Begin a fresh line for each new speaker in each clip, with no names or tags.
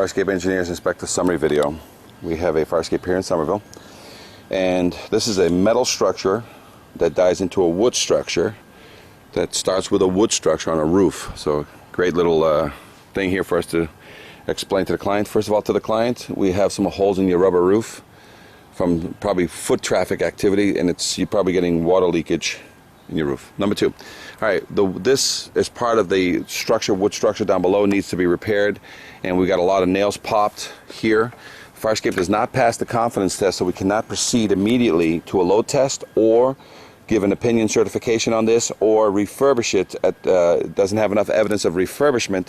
Fire Escape Engineers Inspector Summary video. We have a fire escape here in Somerville, and this is a metal structure that dives into a wood structure that starts with a wood structure on a roof. So great little thing here for us to explain to the client. First of all, to the client, we have some holes in your rubber roof from probably foot traffic activity, and you're probably getting water leakage in your roof. Number two, all right, this is part of the structure, wood structure down below needs to be repaired, and we got a lot of nails popped here. Fire escape does not pass the confidence test, so we cannot proceed immediately to a load test or give an opinion certification on this or refurbish it. It doesn't have enough evidence of refurbishment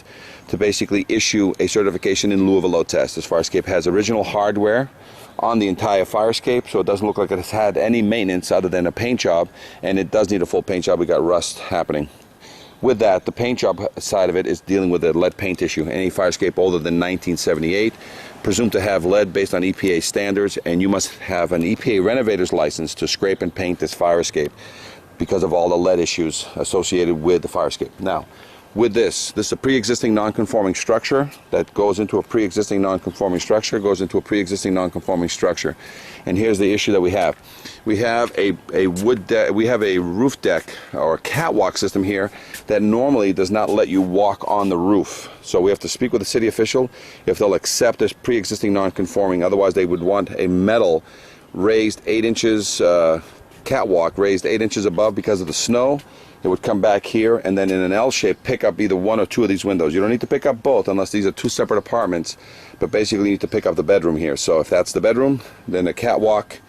to basically issue a certification in lieu of a load test. This fire escape has original hardware on the entire fire escape, so it doesn't look like it has had any maintenance other than a paint job, and it does need a full paint job. We got rust happening. With that, the paint job side of it is dealing with a lead paint issue. Any fire escape older than 1978 presumed to have lead based on EPA standards, and you must have an EPA renovator's license to scrape and paint this fire escape because of all the lead issues associated with the fire escape. Now, with this is a pre-existing non-conforming structure that goes into a pre-existing non-conforming structure, goes into a pre-existing non-conforming structure. And here's the issue that we have. We have a wood deck, we have a roof deck or a catwalk system here that normally does not let you walk on the roof. So we have to speak with the city official if they'll accept this pre-existing non-conforming. Otherwise, they would want a metal raised 8 inches catwalk raised 8 inches above because of the snow. It would come back here and then in an L shape pick up either one or two of these windows. You don't need to pick up both unless these are two separate apartments, but basically you need to pick up the bedroom here. So if that's the bedroom, then the catwalk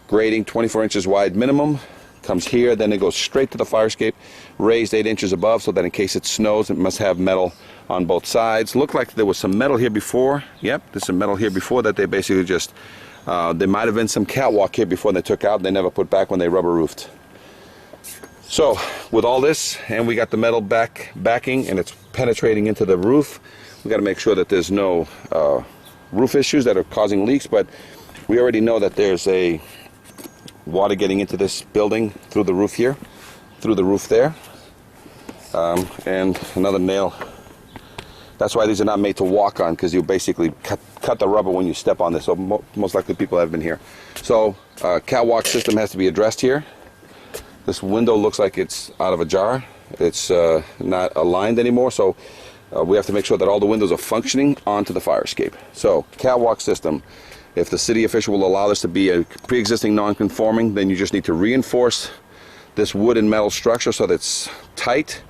grading 24 inches wide minimum comes here, then it goes straight to the fire escape, raised 8 inches above, so that in case it snows it must have metal on both sides. Looked like there was some metal here before. Yep, there's some metal here before that they basically just there might have been some catwalk here before they took out and they never put back when they rubber roofed. So with all this, and we got the metal backing and it's penetrating into the roof, we got to make sure that there's no roof issues that are causing leaks. But we already know that there's a water getting into this building through the roof here, through the roof there, and another nail. That's why these are not made to walk on, because you basically cut the rubber when you step on this. So most likely people have been here. So catwalk system has to be addressed here. This window looks like it's out of a jar. It's not aligned anymore, so we have to make sure that all the windows are functioning onto the fire escape. So catwalk system, if the city official will allow this to be a pre-existing non-conforming, then you just need to reinforce this wood and metal structure so that it's tight.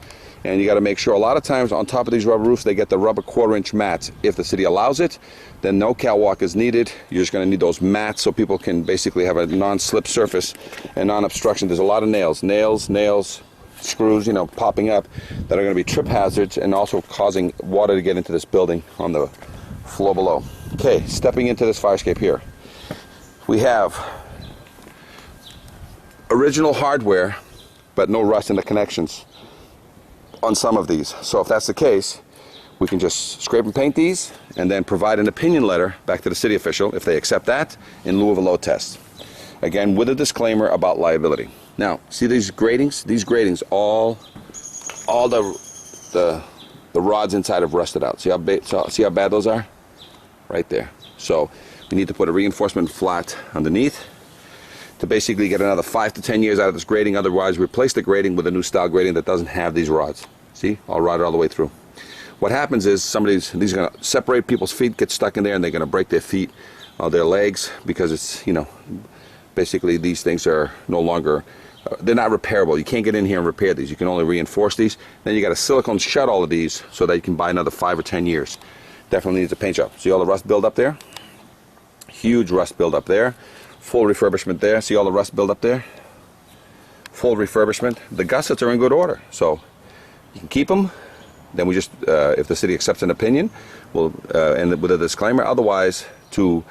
And you got to make sure, a lot of times on top of these rubber roofs they get the rubber 1/4 inch mats. If the city allows it, then no catwalk is needed. You're just going to need those mats so people can basically have a non-slip surface and non-obstruction. There's a lot of nails, screws, popping up that are going to be trip hazards and also causing water to get into this building on the floor below. Okay, stepping into this fire escape here, we have original hardware but no rust in the connections on some of these. So if that's the case, we can just scrape and paint these and then provide an opinion letter back to the city official if they accept that in lieu of a load test. Again, with a disclaimer about liability. Now, see these gratings? These gratings, all the rods inside have rusted out. See how bad those are? Right there. So we need to put a reinforcement flat underneath to basically get another 5 to 10 years out of this grating. Otherwise, replace the grating with a new style grating that doesn't have these rods. See, all rotted all the way through. What happens is these are going to separate people's feet, get stuck in there, and they're going to break their feet or their legs because it's, basically these things are no longer, they're not repairable. You can't get in here and repair these. You can only reinforce these. Then you got to silicone shut all of these so that you can buy another 5 or 10 years. Definitely needs a paint job. See all the rust build up there? Huge rust build up there. Full refurbishment there. See all the rust build up there? Full refurbishment. The gussets are in good order, so you can keep them. Then we just, if the city accepts an opinion, we'll and with a disclaimer. Otherwise, to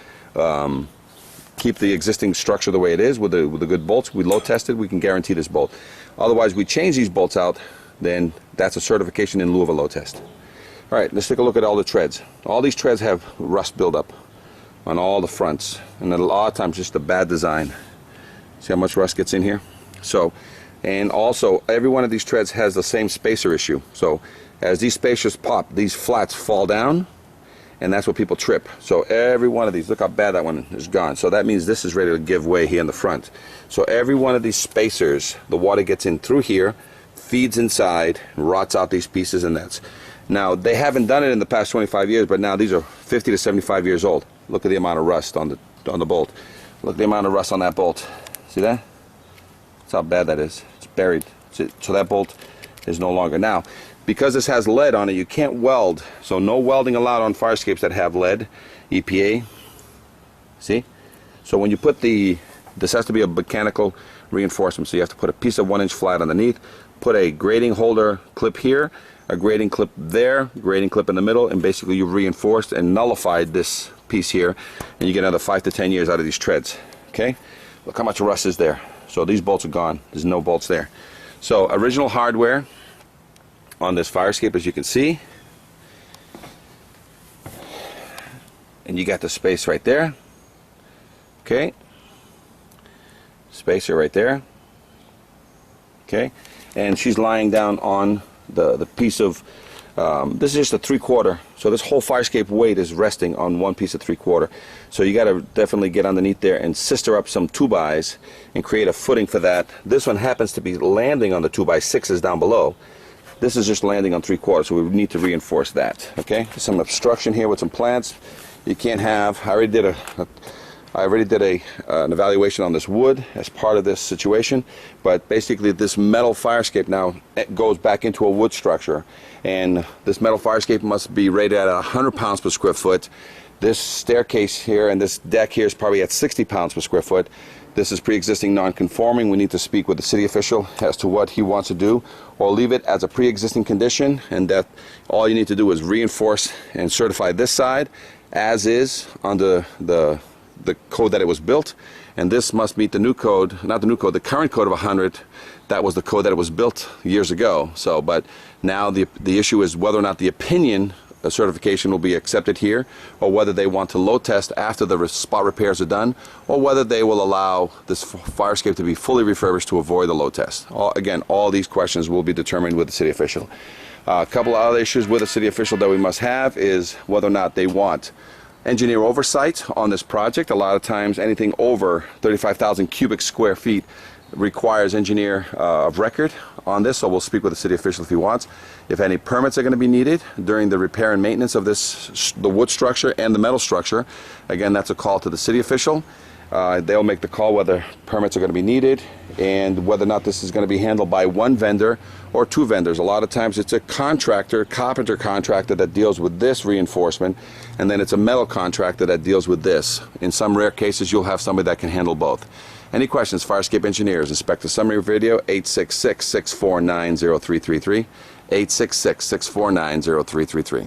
keep the existing structure the way it is with the good bolts, we load tested. We can guarantee this bolt. Otherwise, we change these bolts out. Then that's a certification in lieu of a load test. All right, let's take a look at all the treads. All these treads have rust buildup on all the fronts, and a lot of times just a bad design. See how much rust gets in here? So, and also every one of these treads has the same spacer issue. So as these spacers pop, these flats fall down and that's what people trip. So every one of these, look how bad that one is gone. So that means this is ready to give way here in the front. So every one of these spacers, the water gets in through here, feeds inside, rots out these pieces, and that's. Now, they haven't done it in the past 25 years, but now these are 50 to 75 years old. Look at the amount of rust on the bolt. Look at the amount of rust on that bolt. See that? That's how bad that is. It's buried. So that bolt is no longer. Now, because this has lead on it, you can't weld. So no welding allowed on fire escapes that have lead, EPA. See? So when you put this has to be a mechanical reinforcement. So you have to put a piece of 1-inch flat underneath, put a grating holder clip here, a grating clip there, grating clip in the middle, and basically you've reinforced and nullified this piece here, and you get another 5 to 10 years out of these treads. Okay? Look how much rust is there. So these bolts are gone. There's no bolts there. So original hardware on this fire escape, as you can see, and you got the space right there. Okay? Spacer right there. Okay? And she's lying down on the piece of, this is just a 3/4, so this whole fire escape weight is resting on one piece of 3/4. So you got to definitely get underneath there and sister up some 2x and create a footing for that. This one happens to be landing on the 2x6s down below. This is just landing on 3/4, so we need to reinforce that. Okay, some obstruction here with some plants. You can't have. I already did an evaluation on this wood as part of this situation, but basically this metal fire escape now goes back into a wood structure, and this metal fire escape must be rated at 100 pounds per square foot. This staircase here and this deck here is probably at 60 pounds per square foot. This is pre-existing non-conforming. We need to speak with the city official as to what he wants to do, or leave it as a pre-existing condition, and that all you need to do is reinforce and certify this side as is under the code that it was built, and this must meet the new code, not the new code, the current code of 100. That was the code that it was built years ago. So, but now the issue is whether or not the opinion certification will be accepted here, or whether they want to load test after the spot repairs are done, or whether they will allow this fire escape to be fully refurbished to avoid the load test. Again, all these questions will be determined with the city official. A couple of other issues with the city official that we must have is whether or not they want engineer oversight on this project. A lot of times anything over 35,000 cubic square feet requires engineer of record on this, so we'll speak with the city official if he wants. If any permits are going to be needed during the repair and maintenance of the wood structure and the metal structure, again, that's a call to the city official. They'll make the call whether permits are going to be needed and whether or not this is going to be handled by one vendor or two vendors. A lot of times it's a contractor, carpenter contractor that deals with this reinforcement, and then it's a metal contractor that deals with this. In some rare cases, you'll have somebody that can handle both. Any questions, Fire Escape Engineers? Inspect the summary video, 866-649-0333, 866-649-0333.